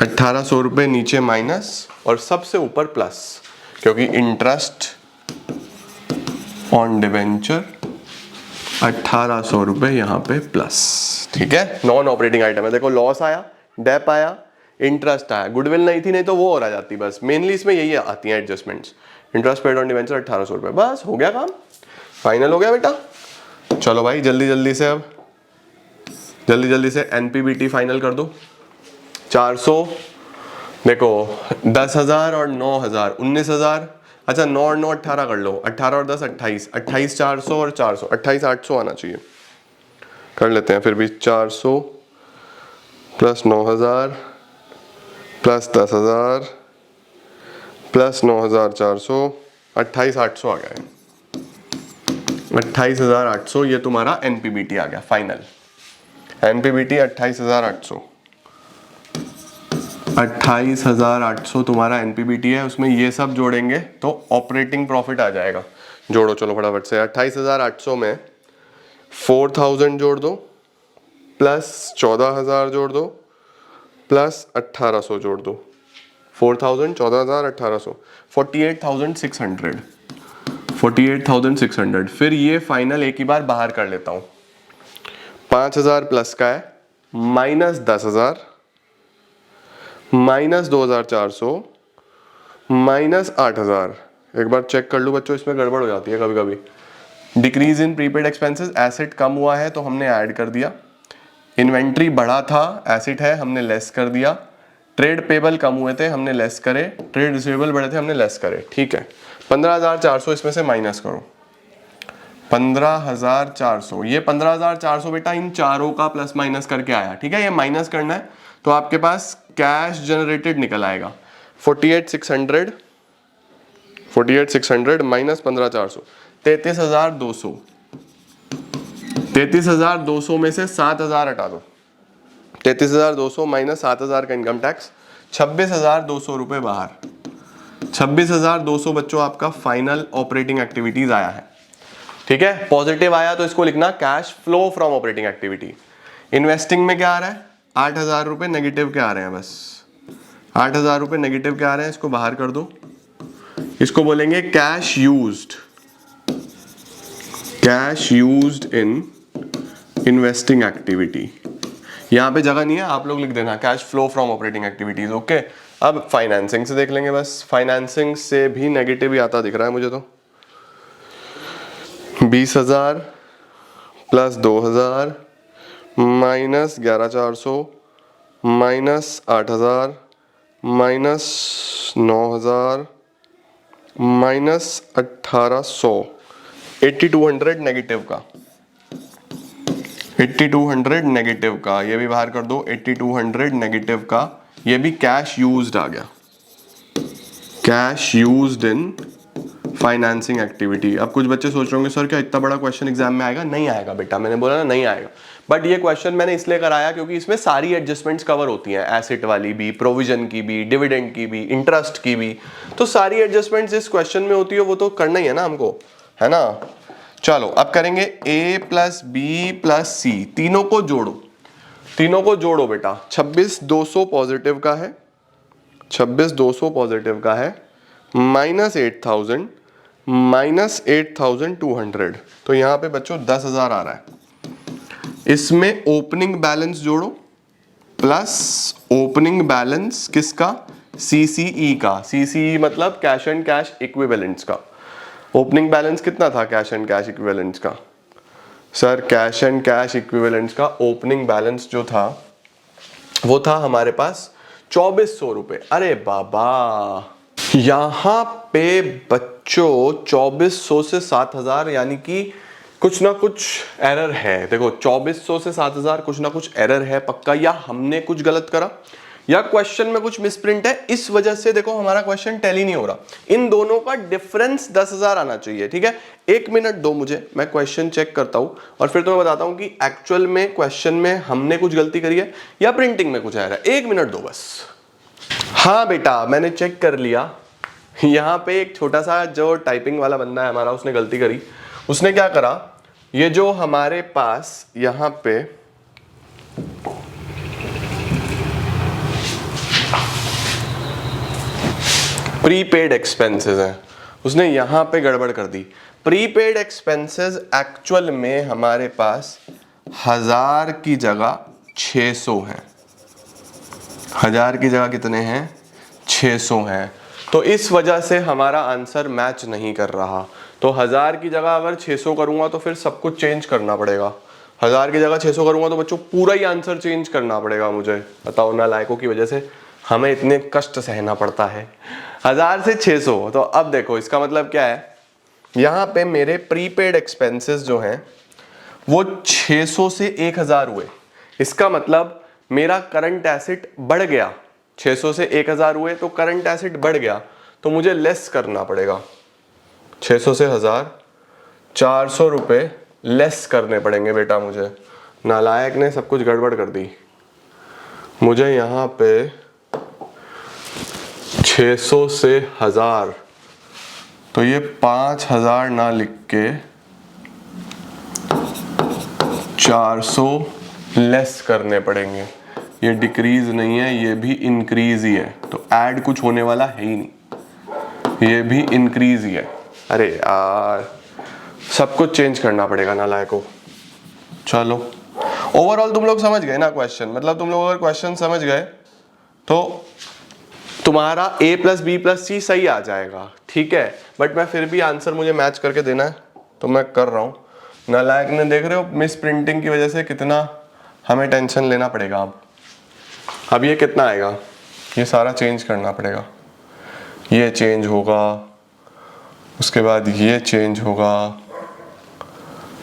1,800 रुपए नीचे माइनस और सबसे ऊपर प्लस, क्योंकि इंटरेस्ट ऑन डिवेंचर 1,800 रुपए यहां पे प्लस, ठीक है। नॉन ऑपरेटिंग आइटम है, देखो लॉस आया, डेप आया, इंटरेस्ट आया, गुडविल नहीं थी, नहीं तो वो और आ जाती, बस मेनली इसमें यही आती हैं adjustments. Interest paid on debenture 1,800 रुपए, बस हो गया काम, फाइनल हो गया बेटा। चलो भाई जल्दी जल्दी से, अब जल्दी जल्दी से एनपीबीटी फाइनल कर दो। 400 देखो 10,000 और 9,000 19,000, अच्छा 9 और 9 18 कर लो, 18 और 10 28, 28 400 और 400, 28 800 आना चाहिए। कर लेते हैं फिर भी, 400 प्लस 9,000 प्लस 10,000 प्लस 9,400, 28,800 आ गया है। 28,800 ये तुम्हारा एनपीबीटी आ गया फाइनल। एनपीबीटी 28,800, 28,800 तुम्हारा एनपीबीटी है। उसमें ये सब जोड़ेंगे तो ऑपरेटिंग प्रॉफिट आ जाएगा। जोड़ो चलो फटाफट से। 28,800 में 4,000 जोड़ दो, प्लस 14,000 जोड़ दो, प्लस 1,800 जोड़ दो। 4,000 14,000 1,800, 48,600, 48,600। फिर ये फाइनल एक ही बार बाहर कर लेता हूँ। 5,000 प्लस का है, माइनस 10,000, माइनस 2,400, माइनस 8,000। एक बार चेक कर लूँ बच्चों, इसमें गड़बड़ हो जाती है कभी कभी। Decrease in prepaid expenses, asset कम हुआ है तो हमने ऐड कर दिया। इन्वेंट्री बढ़ा था, एसेट है, हमने लेस कर दिया। ट्रेड पेबल कम हुए थे, हमने लेस करे। ट्रेड रिसीवेबल बढ़े थे, हमने लेस करे। ठीक है, 15,400 इसमें से माइनस करो। 15,400, ये 15,400 बेटा इन चारों का प्लस माइनस करके आया। ठीक है, ये माइनस करना है तो आपके पास कैश जनरेटेड निकल आएगा 48,600, 48,600 माइनस 15,400, 33,200। 33,200 में से 7,000 हटा दो। 33,200 माइनस 7,000 का इनकम टैक्स, 26,200 रुपए बाहर। 26,200 बच्चों आपका फाइनल ऑपरेटिंग एक्टिविटीज आया है। ठीक है, पॉजिटिव आया तो इसको लिखना cash flow from operating activity. Investing में क्या आ रहा है, 8,000 रुपए नेगेटिव के आ रहे हैं, बस 8,000 रुपए नेगेटिव के आ रहे हैं। इसको बाहर कर दो, इसको बोलेंगे cash used, cash used in investing activity. यहां पे जगह नहीं है, आप लोग लिख देना cash flow from operating activities. Okay, अब फाइनेंसिंग से देख लेंगे। बस फाइनेंसिंग से भी नेगेटिव ही आता दिख रहा है मुझे तो। 20,000 plus 2,000 minus 11,400 minus 8,000 minus 9,000 minus 1,800, 8,200 negative का, 8,200 नेगेटिव का, ये भी बाहर कर दो। 8,200 नेगेटिव का, ये भी कैश यूज्ड आ गया, cash used in financing activity. अब कुछ बच्चे सोच रहे होंगे सर क्या इतना बड़ा क्वेश्चन एग्जाम में आएगा? नहीं आएगा बेटा, मैंने बोला ना नहीं आएगा। बट ये क्वेश्चन मैंने इसलिए कराया क्योंकि इसमें सारी एडजस्टमेंट्स कवर होती हैं, एसेट वाली भी, प्रोविजन की भी, डिविडेंड की भी, इंटरेस्ट की भी। तो सारी एडजस्टमेंट्स इस क्वेश्चन में होती है, वो तो करना ही है ना हमको, है ना। चलो अब करेंगे a प्लस बी प्लस सी, तीनों को जोड़ो, तीनों को जोड़ो बेटा। 26,200 पॉजिटिव का है, 26,200 पॉजिटिव का है, माइनस 8,000 माइनस 8,200, तो यहां पे बच्चों 10,000 आ रहा है। इसमें ओपनिंग बैलेंस जोड़ो, प्लस ओपनिंग बैलेंस किसका? सीसीई का। सीसीई मतलब कैश एंड कैश इक्विवेलेंट्स का। ओपनिंग बैलेंस कितना था कैश एंड कैश इक्विवेलेंट्स का? Sir cash and cash equivalents का ओपनिंग बैलेंस जो था वो था हमारे पास 2,400 रुपए। अरे बाबा, यहां पे बच्चों 2,400 से 7,000 यानी कि कुछ ना कुछ एरर है। देखो 2,400 से 7,000 कुछ ना कुछ एरर है पक्का, या हमने कुछ गलत करा या क्वेश्चन में कुछ मिसप्रिंट है, इस वजह से देखो हमारा क्वेश्चन टैली नहीं हो रहा। इन दोनों का डिफरेंस 10,000 आना चाहिए। ठीक है, 1 मिनट दो मुझे, मैं क्वेश्चन चेक करता हूं और फिर तो मैं बताता हूं कि एक्चुअल में क्वेश्चन में हमने कुछ गलती करी है या प्रिंटिंग में कुछ आ रहा है। 1 मिनट दो बस। हाँ बेटा, मैंने चेक कर लिया। यहाँ पे एक छोटा सा जो टाइपिंग वाला बंदा है हमारा, उसने गलती करी। उसने क्या करा, ये जो हमारे पास यहाँ पे प्रीपेड एक्सपेंसेस हैं, उसने यहां पे गड़बड़ कर दी। प्रीपेड एक्सपेंसेस एक्चुअल में हमारे पास 1,000 की जगह 600 है। 1,000 की जगह कितने हैं? 600 हैं। तो इस वजह से हमारा आंसर मैच नहीं कर रहा। तो 1,000 की जगह अगर 600 करूंगा तो फिर सब कुछ चेंज करना पड़ेगा। 1,000 की जगह 600 करूंगा तो बच्चों पूरा ही आंसर चेंज करना पड़ेगा मुझे। बताओ, नालायकों की वजह से हमें इतने कष्ट सहना पड़ता है। 1000 से 600, तो अब देखो इसका मतलब क्या है, यहाँ पे मेरे प्रीपेड एक्सपेंसेस जो हैं वो 600 से 1000 हुए। इसका मतलब मेरा करंट एसेट बढ़ गया, 600 से 1000 हुए तो करंट एसेट बढ़ गया, तो मुझे लेस करना पड़ेगा। 600 से 1000, 400 रुपये लेस करने पड़ेंगे बेटा मुझे। नालायक ने सब कुछ गड़बड़ कर दी। मुझे यहाँ पे 600 से 1000, तो ये 5000 ना लिख के 400 लेस करने पड़ेंगे। ये डिक्रीज नहीं है, ये भी इंक्रीज ही है, तो ऐड कुछ होने वाला है ही नहीं, ये भी इंक्रीज ही है। अरे यार सब कुछ चेंज करना पड़ेगा नालायकों। चलो ओवरऑल तुम लोग समझ गए ना क्वेश्चन, मतलब तुम लोग अगर क्वेश्चन समझ गए तो तुम्हारा a प्लस बी प्लस सी सही आ जाएगा, ठीक है। बट मैं फिर भी आंसर मुझे मैच करके देना है तो मैं कर रहा हूँ। नालायक ने, देख रहे हो मिस प्रिंटिंग की वजह से कितना हमें टेंशन लेना पड़ेगा। अब ये कितना आएगा, ये सारा चेंज करना पड़ेगा, ये चेंज होगा, उसके बाद ये चेंज होगा,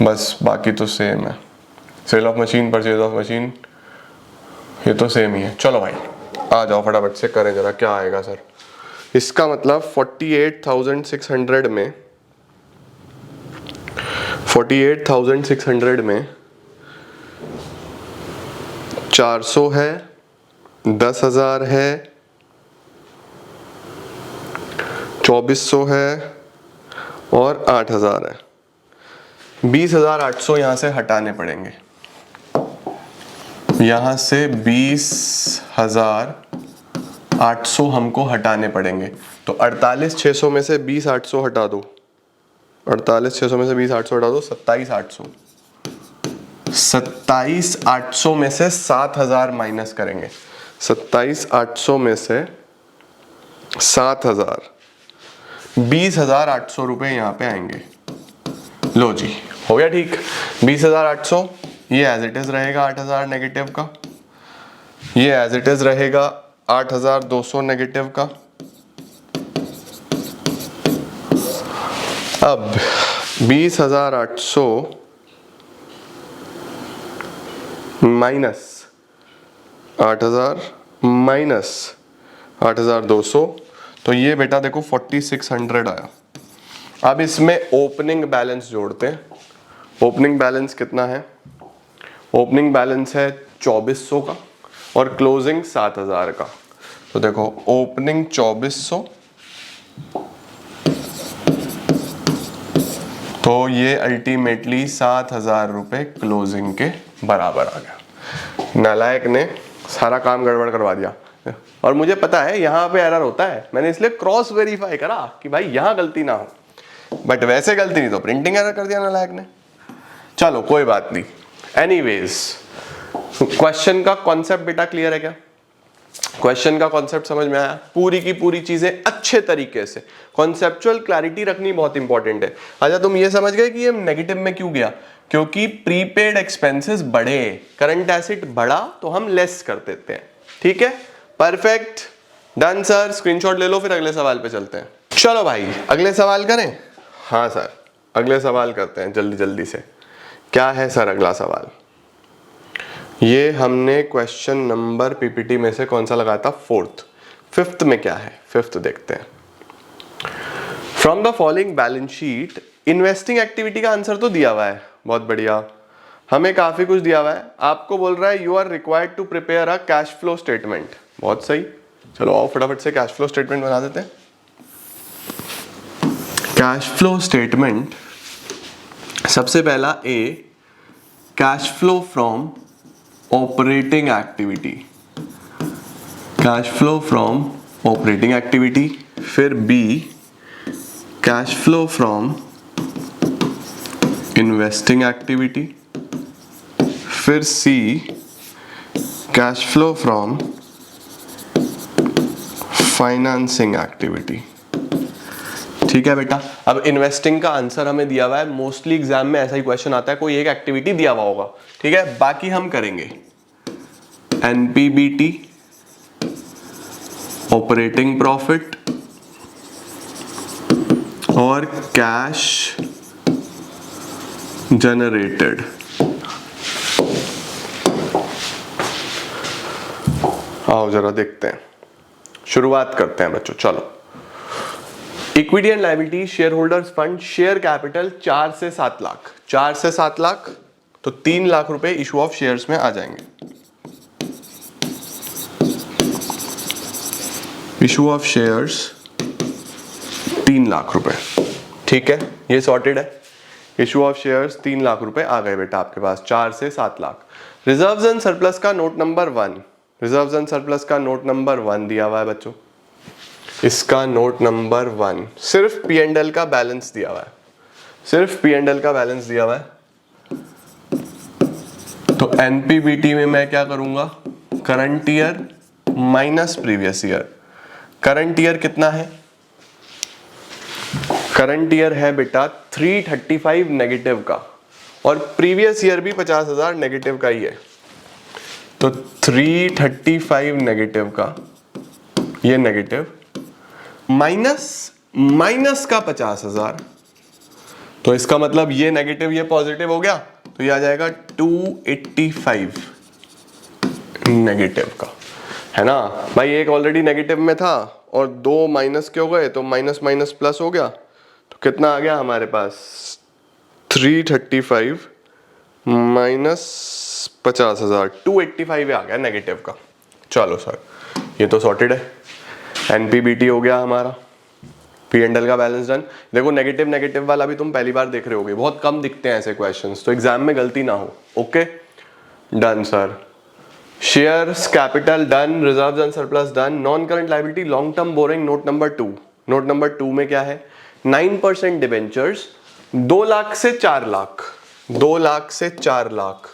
बस बाकी तो सेम है। Sale of machine, purchase of machine, ये तो सेम ही है। चलो भाई आ जाओ फटाफट से करें जरा, क्या आएगा सर। इसका मतलब 48,600 में 48,600 में 400 है, 10,000 है, 2400 है और 8,000 है। 20,800 यहाँ से हटाने पड़ेंगे। यहाँ से 20,800 हमको हटाने पड़ेंगे, तो 48,600 में से 20,800 हटा दो, 48,600 में से 20,800 हटा दो, 27,800। 27,800 में से 7,000 माइनस करेंगे, 27,800 में से 7,000, 20,800 रुपये यहाँ पे आएंगे। लो जी हो गया ठीक। 20,800 ये एज इट इज रहेगा 8,000 नेगेटिव का, ये एज इट इज रहेगा 8,200 नेगेटिव का। अब 20,800 माइनस 8,000 माइनस 8,200, तो ये बेटा देखो 4,600 आया। अब इसमें ओपनिंग बैलेंस जोड़ते हैं। ओपनिंग बैलेंस कितना है, ओपनिंग बैलेंस है 2,400 का और क्लोजिंग 7,000 का। तो देखो ओपनिंग 2,400, तो ये अल्टीमेटली 7,000 रुपये क्लोजिंग के बराबर आ गया। नालायक ने सारा काम गड़बड़ करवा दिया, और मुझे पता है यहाँ पे एरर होता है, मैंने इसलिए क्रॉस वेरीफाई करा कि भाई यहाँ गलती ना हो, बट वैसे गलती नहीं तो प्रिंटिंग एरर कर दिया नालायक ने। चलो कोई बात नहीं। एनीवेज क्वेश्चन का कॉन्सेप्ट बेटा क्लियर है क्या? क्वेश्चन का कॉन्सेप्ट समझ में आया? पूरी की पूरी चीजें अच्छे तरीके से, कॉन्सेप्चुअल क्लैरिटी रखनी बहुत इंपॉर्टेंट है। अच्छा तुम ये समझ गए कि ये नेगेटिव में क्यों गया? क्योंकि प्रीपेड एक्सपेंसेस बढ़े, करंट एसेट बढ़ा तो हम लेस कर देते हैं। ठीक है, परफेक्ट, डन सर। स्क्रीनशॉट ले लो, फिर अगले सवाल पे चलते हैं। चलो भाई अगले सवाल करें। हाँ सर अगले सवाल करते हैं जल्दी जल्दी से। क्या है सर अगला सवाल? ये हमने क्वेश्चन नंबर पीपीटी में से कौन सा लगाया था? फोर्थ। फिफ्थ में क्या है? फिफ्थ देखते हैं। From the following balance sheet, investing activity का आंसर तो दिया हुआ है, बहुत बढ़िया, हमें काफी कुछ दिया हुआ है। आपको बोल रहा है you are required to prepare a cash flow statement, बहुत सही। चलो आओ फटाफट से कैश फ्लो स्टेटमेंट बना देते हैं। कैश फ्लो स्टेटमेंट, सबसे पहला A, cash flow from operating activity, cash flow from operating activity. फिर B, cash flow from investing activity. फिर C, cash flow from financing activity. ठीक है बेटा, अब इन्वेस्टिंग का आंसर हमें दिया हुआ है, मोस्टली एग्जाम में ऐसा ही क्वेश्चन आता है, कोई एक एक्टिविटी दिया हुआ होगा। ठीक है, बाकी हम करेंगे एनपीबीटी, ऑपरेटिंग प्रॉफिट और कैश जनरेटेड। आओ जरा देखते हैं, शुरुआत करते हैं बच्चों। चलो, equity and liability, share holders fund, share capital 4 से 7 लाख। 4 से 7 लाख तो 3 लाख रुपए इशू ऑफ शेयर्स में आ जाएंगे। इशू ऑफ शेयर्स 3 लाख रुपए, ठीक है, ये सॉर्टेड है। इशू ऑफ शेयर्स 3 लाख रुपए आ गए बेटा आपके पास, 4 से 7 लाख। रिजर्व्स एंड सरप्लस का note number 1, reserves and surplus का नोट नंबर 1 दिया हुआ है बच्चों। इसका नोट नंबर 1 सिर्फ P&L का बैलेंस दिया हुआ है, सिर्फ P&L का बैलेंस दिया हुआ है। तो NPBT में मैं क्या करूंगा, current year minus previous year. Current year कितना है, करंट ईयर है बेटा 335 नेगेटिव का, और प्रीवियस ईयर भी 50,000 नेगेटिव का ही है। तो 335 नेगेटिव का, ये नेगेटिव माइनस का 50,000, तो इसका मतलब ये नेगेटिव ये पॉजिटिव हो गया, तो ये आ जाएगा 285 नेगेटिव का, है ना भाई। एक ऑलरेडी नेगेटिव में था और 2 माइनस के हो गए, तो माइनस माइनस प्लस हो गया, तो कितना आ गया हमारे पास 335 माइनस 50,000, 285 आ गया नेगेटिव का। चलो सर, ये तो सॉर्टेड है। NPBT हो गया हमारा, P&L का बैलेंस डन। देखो नेगेटिव नेगेटिव वाला भी तुम पहली बार देख रहे होगे, बहुत कम दिखते हैं ऐसे क्वेश्चंस, तो एग्जाम में गलती ना हो। Okay done sir. Shares capital done, reserves and surplus done. Non current liability long term borrowing note number 2। Note number 2 में क्या है, 9% डिबेंचर्स 2 लाख से 4 लाख, 2 लाख से 4 लाख।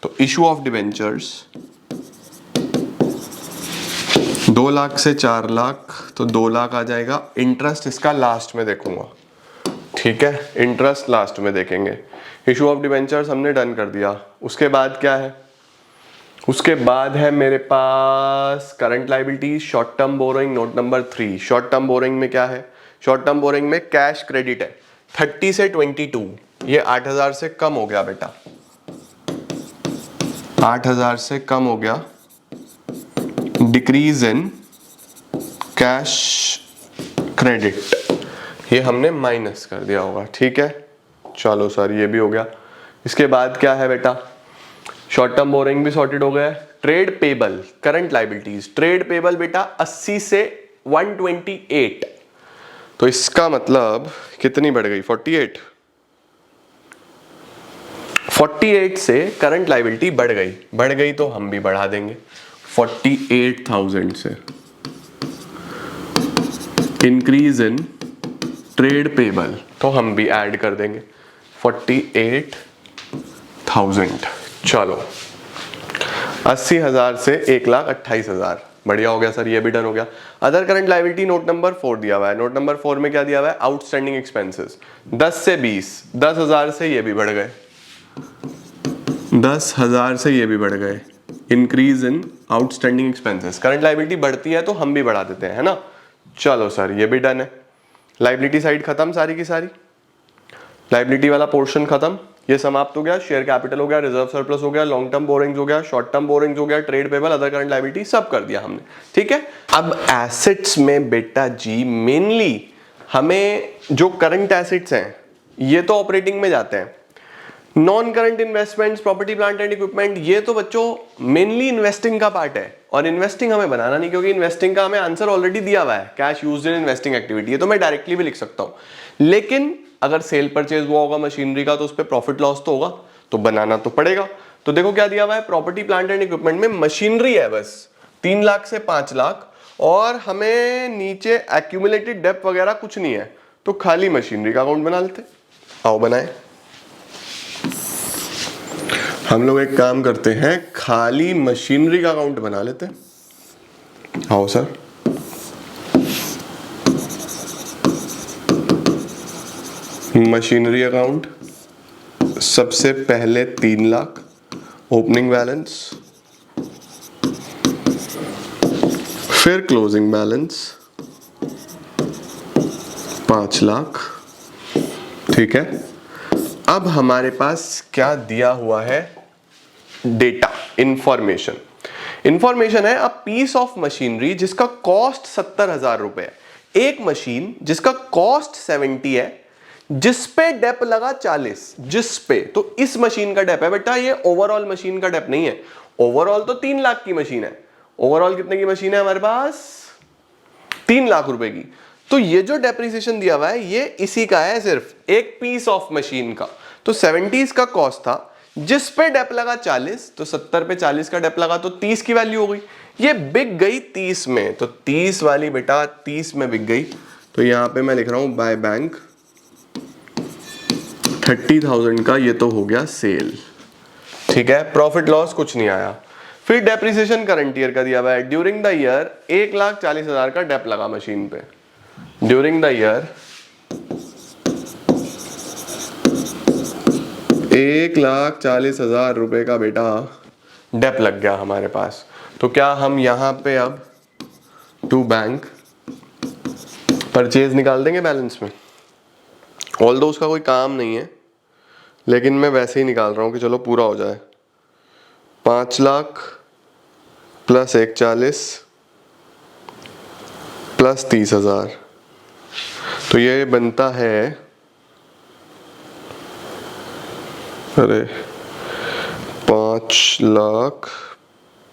तो इशू ऑफ डिबेंचर्स 2 लाख से 4 लाख, तो 2 लाख आ जाएगा। इंटरेस्ट इसका लास्ट में देखूंगा, ठीक है, इंटरेस्ट लास्ट में देखेंगे। इशू ऑफ डिबेंचर्स हमने डन कर दिया। उसके बाद क्या है, उसके बाद है मेरे पास current liability, short term borrowing note number 3। Short term borrowing में क्या है, शॉर्ट टर्म बोरोइंग में कैश क्रेडिट है 30 से 22, ये 8,000 से कम हो गया बेटा, 8,000 से कम हो गया। डिक्रीज इन कैश क्रेडिट, ये हमने माइनस कर दिया होगा, ठीक है। चलो सर, ये भी हो गया। इसके बाद क्या है बेटा, शॉर्ट टर्म बोरिंग भी सॉर्टेड हो गया। Trade payable current liabilities, trade payable बेटा 80 से 128, तो इसका मतलब कितनी बढ़ गई, 48। 48 से करंट लायबिलिटी बढ़ गई तो हम भी बढ़ा देंगे 48,000 से। इंक्रीज इन ट्रेड पेबल तो हम भी ऐड कर देंगे 48,000। चलो 80,000 से 1,28,000, बढ़िया हो गया सर, ये भी डन हो गया। Other current liability note number 4 दिया हुआ है। नोट नंबर 4 में क्या दिया हुआ है, आउटस्टैंडिंग एक्सपेंसेस 10 से 20, 10,000 से ये भी बढ़ गए, 10,000 से ये भी बढ़ गए। Increase in outstanding expenses, current liability बढ़ती है तो हम भी बढ़ा देते हैं, है ना। चलो सर, ये भी डन है। लायबिलिटी साइड खत्म, सारी की सारी लायबिलिटी वाला पोर्शन खत्म, ये समाप्त हो गया। शेयर कैपिटल हो गया, रिजर्व सरप्लस हो गया, लॉन्ग टर्म बोरिंग्स हो गया, शॉर्ट टर्म बोरिंग्स हो गया, trade payable, other current liability सब कर दिया हमने, ठीक है। अब एसेट्स में बेटा जी मेनली हमें जो करंट एसेट्स हैं ये तो ऑपरेटिंग में जाते हैं। Non current investments, property plant and equipment, ये तो बच्चों मेनली इन्वेस्टिंग का पार्ट है, और इन्वेस्टिंग हमें बनाना नहीं, क्योंकि इन्वेस्टिंग का हमें आंसर ऑलरेडी दिया हुआ है, cash used in investing activity, ये तो मैं डायरेक्टली भी लिख सकता हूं। लेकिन अगर सेल परचेज हुआ होगा मशीनरी का तो उस पर प्रॉफिट लॉस तो होगा, तो बनाना तो पड़ेगा। तो देखो क्या दिया हुआ है, प्रॉपर्टी प्लांट एंड इक्विपमेंट में मशीनरी है बस 3 लाख से 5 लाख, और हमें नीचे एक्यूमुलेटेड डेप्थ वगैरह कुछ नहीं है, तो खाली मशीनरी का अकाउंट बना लेते। आओ बनाए, हम लोग एक काम करते हैं, खाली मशीनरी का अकाउंट बना लेते हैं। आओ सर, मशीनरी अकाउंट सबसे पहले 3 लाख ओपनिंग बैलेंस, फिर क्लोजिंग बैलेंस 5 लाख, ठीक है। अब हमारे पास क्या दिया हुआ है, डेटा, इंफॉर्मेशन। इंफॉर्मेशन है अ पीस ऑफ मशीनरी जिसका कॉस्ट 70,000 रुपए है, एक मशीन जिसका कॉस्ट 70 है, जिस पे डेप लगा 40, जिस पे, तो इस मशीन का डेप है बेटा, ये ओवरऑल मशीन का डेप नहीं है। ओवरऑल तो 3 लाख की मशीन है। ओवरऑल कितने की मशीन है हमारे पास, 3 लाख रुपए की। तो ये जो डेप्रिसिएशन दिया हुआ है ये इसी का है, सिर्फ एक पीस ऑफ मशीन का। तो 70 इसका कॉस्ट था, जिस पे डेप लगा 40, तो 70 पे 40 का डेप लगा तो 30 की वैल्यू हो गई। ये बिक गई 30 में, तो 30 वाली बेटा 30 में बिक गई। तो यहां पे मैं लिख रहा हूं बाय बैंक 30,000 का, ये तो हो गया सेल, ठीक है। प्रॉफिट लॉस कुछ नहीं आया। फिर डेप्रिसिएशन करंट ईयर का दिया हुआ है, ड्यूरिंग द ईयर 1,40,000 का डेप लगा मशीन पे। ड्यूरिंग द ईयर 1,40,000 रुपए का बेटा डेप लग गया हमारे पास। तो क्या हम यहां पे अब टू बैंक परचेज निकाल देंगे बैलेंस में? ऑल दो उसका कोई काम नहीं है, लेकिन मैं वैसे ही निकाल रहा हूं कि चलो पूरा हो जाए। 5 लाख प्लस 1,40 प्लस 30,000, तो ये बनता है, अरे 5 लाख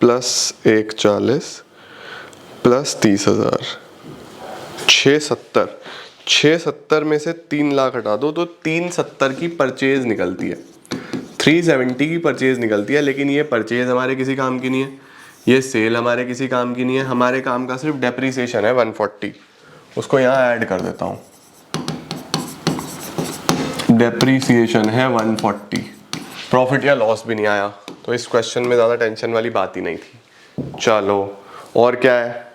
प्लस 1,40 प्लस 30,000, 670। 670 में से 3 लाख हटा दो तो 370 की परचेज निकलती है, 370 की परचेज निकलती है। लेकिन ये परचेज हमारे किसी काम की नहीं है, ये सेल हमारे किसी काम की नहीं है। हमारे काम का सिर्फ डेप्रिसिएशन है 140, उसको यहाँ ऐड कर देता हूँ। डेप्रिसिएशन है 140, प्रॉफिट या लॉस भी नहीं आया, तो इस क्वेश्चन में ज़्यादा टेंशन वाली बात ही नहीं थी। चलो और क्या है,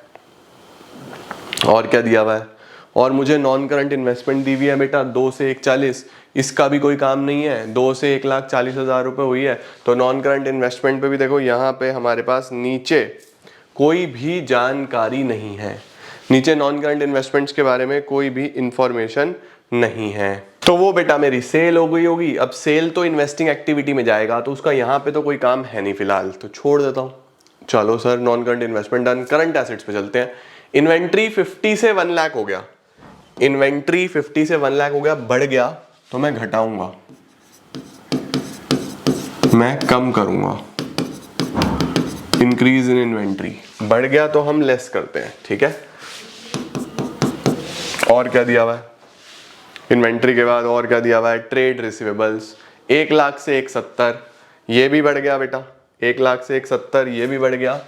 और क्या दिया हुआ है? और मुझे नॉन करंट इन्वेस्टमेंट दी हुई है बेटा 2 से 1,40, इसका भी कोई काम नहीं है। 2 से 1,40,000 रुपये हुई है, तो नॉन करंट इन्वेस्टमेंट पे भी देखो, यहाँ पे हमारे पास नीचे कोई भी जानकारी नहीं है, नीचे नॉन करंट इन्वेस्टमेंट्स के बारे में कोई भी इंफॉर्मेशन नहीं है। तो वो बेटा मेरी सेल हो गई होगी। अब सेल तो इन्वेस्टिंग एक्टिविटी में जाएगा, तो उसका यहाँ पे तो कोई काम है नहीं फिलहाल, तो छोड़ देता हूँ। चलो sir, non current investment done, current assets पे चलते हैं। इन्वेंट्री 50 से 1 लाख हो गया, इन्वेंट्री 50 से 1 लाख हो गया, बढ़ गया तो मैं घटाऊंगा, मैं कम करूंगा। इंक्रीज इन इन्वेंट्री, बढ़ गया तो हम लेस करते हैं, ठीक है। और क्या दिया हुआ है इन्वेंट्री के बाद, और क्या दिया हुआ है? ट्रेड रिसीवेबल्स 1 लाख से 170, ये भी बढ़ गया बेटा, 1 लाख से 170 ये भी बढ़ गया,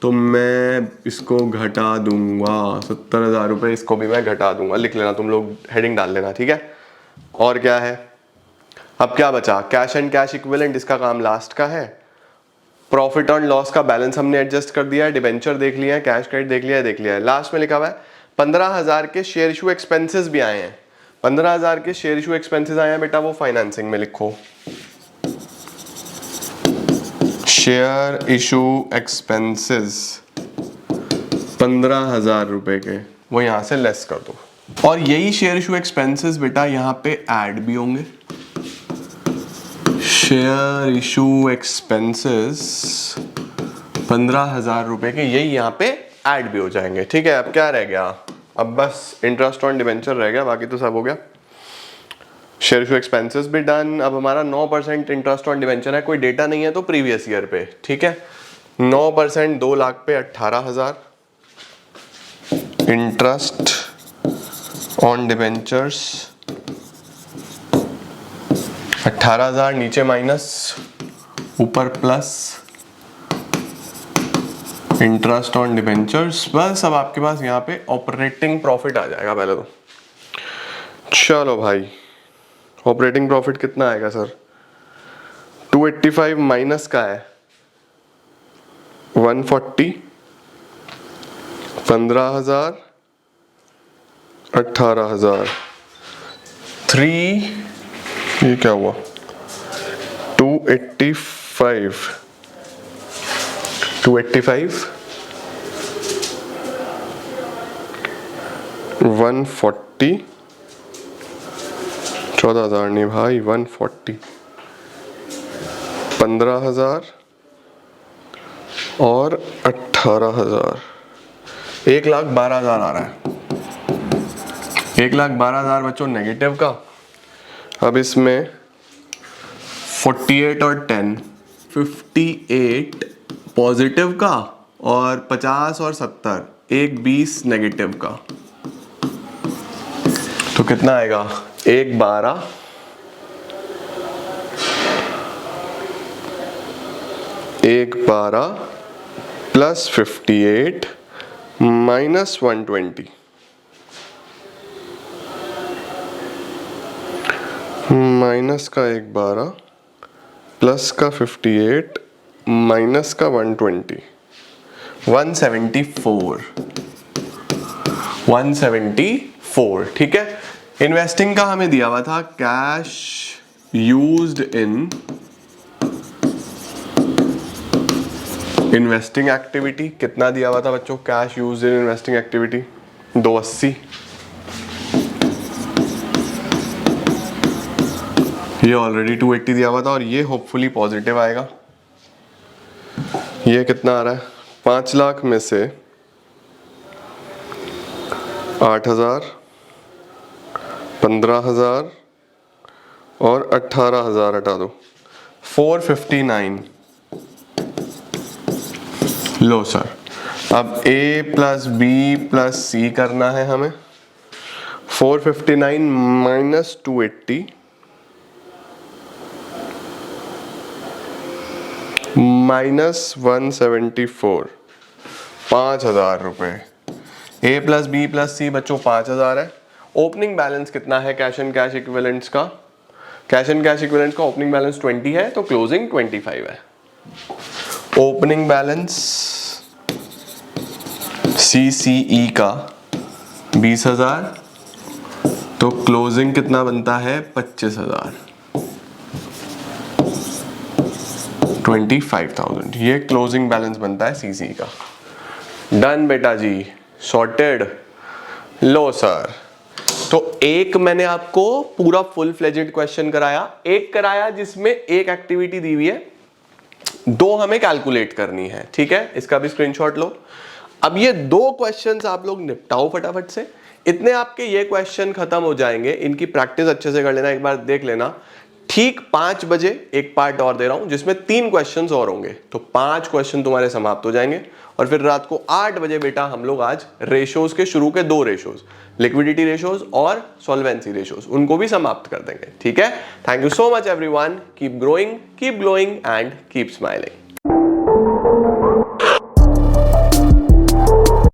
तो मैं इसको घटा दूंगा 70,000 रुपये, इसको भी मैं घटा दूंगा। लिख लेना तुम लोग, हेडिंग डाल लेना, ठीक है। और क्या है, अब क्या बचा? कैश एंड कैश इक्विवेलेंट, इसका काम लास्ट का है। प्रॉफिट और लॉस का बैलेंस हमने एडजस्ट कर दिया है, डिबेंचर देख लिया है, कैश क्रेडिट देख लिया है। लास्ट में लिखा हुआ है 15,000 के शेयर इशू एक्सपेंसेस भी आए हैं। 15,000 के शेयर इशू एक्सपेंसेस आए हैं बेटा, वो फाइनेंसिंग में लिखो। शेयर इशू एक्सपेंसेस 15,000 रुपए के, वो यहां से लेस कर दो। और यही शेयर इशू एक्सपेंसेस बेटा यहां पे ऐड भी होंगे। शेयर इशू एक्सपेंसेस 15,000 रुपए के, यही यहां पे ऐड भी हो जाएंगे, ठीक है। अब क्या रह गया? अब बस इंटरेस्ट ऑन डिबेंचर रह गया, बाकी तो सब हो गया। शेयर इशू एक्सपेंसेस भी डन। अब हमारा 9% इंटरेस्ट ऑन डिबेंचर है, कोई डेटा नहीं है तो प्रीवियस ईयर पे, ठीक है। 9% 2 लाख पे 18,000 इंटरेस्ट ऑन डिबेंचर्स, 18,000 नीचे माइनस, ऊपर प्लस इंटरेस्ट ऑन डिबेंचर्स। बस अब आपके पास यहाँ पे ऑपरेटिंग प्रॉफिट आ जाएगा पहले तो। चलो भाई, ऑपरेटिंग प्रॉफिट कितना आएगा सर? 285 माइनस का है 140, 15,000, 18,000, 3, ये क्या हुआ? 285 140, 14,000 नहीं भाई, 140, 15,000 और 18,000, 1,12,000 आ रहा है। 1,12,000 बच्चों नेगेटिव का। अब इसमें 48 और 10, 58 पॉजिटिव का और 50 और 70, 20 नेगेटिव का। तो कितना आएगा? 1,12 प्लस 58 माइनस 120 माइनस का 1,12 प्लस का 58 माइनस का 120, 174। ठीक है। इन्वेस्टिंग का हमें दिया हुआ था cash used in investing activity. कितना दिया हुआ था बच्चों cash used in investing activity? 280। ये ऑलरेडी 280 दिया हुआ था और ये होपफुली पॉजिटिव आएगा। ये कितना आ रहा है? 5 लाख में से 8,000, 15,000 और 18,000 हटा दो, 459। लो सर, अब A plus B plus C करना है हमें। 459 माइनस 280 माइनस 174, 5,000 रुपये। A plus B plus C बच्चों 5,000 है। ओपनिंग बैलेंस कितना है कैश एंड कैश इक्विवेलेंट्स का? कैश एंड कैश इक्विवेलेंट्स का ओपनिंग बैलेंस 20 है, तो क्लोजिंग 25 है। ओपनिंग बैलेंस CCE का 20,000, तो क्लोजिंग कितना बनता है? 25,000, 25,000। ये क्लोजिंग बैलेंस बनता है CCE का। डन बेटा जी, सॉर्टेड। लो सर, तो एक मैंने आपको पूरा फुल फ्लेजेड क्वेश्चन कराया, एक कराया जिसमें एक एक्टिविटी दी हुई है, 2 हमें कैलकुलेट करनी है। ठीक है, इसका भी स्क्रीनशॉट लो। अब ये 2 क्वेश्चंस आप लोग निपटाओ फटाफट से। इतने आपके ये क्वेश्चन खत्म हो जाएंगे। इनकी प्रैक्टिस अच्छे से कर लेना, एक बार देख लेना। ठीक 5 बजे एक पार्ट और दे रहा हूं जिसमें 3 क्वेश्चंस और होंगे, तो 5 क्वेश्चन तुम्हारे समाप्त हो जाएंगे। और फिर रात को 8 बजे बेटा हम लोग आज रेशोज के शुरू के 2 रेशोज, लिक्विडिटी रेशोज और सॉल्वेंसी रेशोज, उनको भी समाप्त कर देंगे। ठीक है, thank you so much everyone. Keep growing, keep glowing and keep smiling.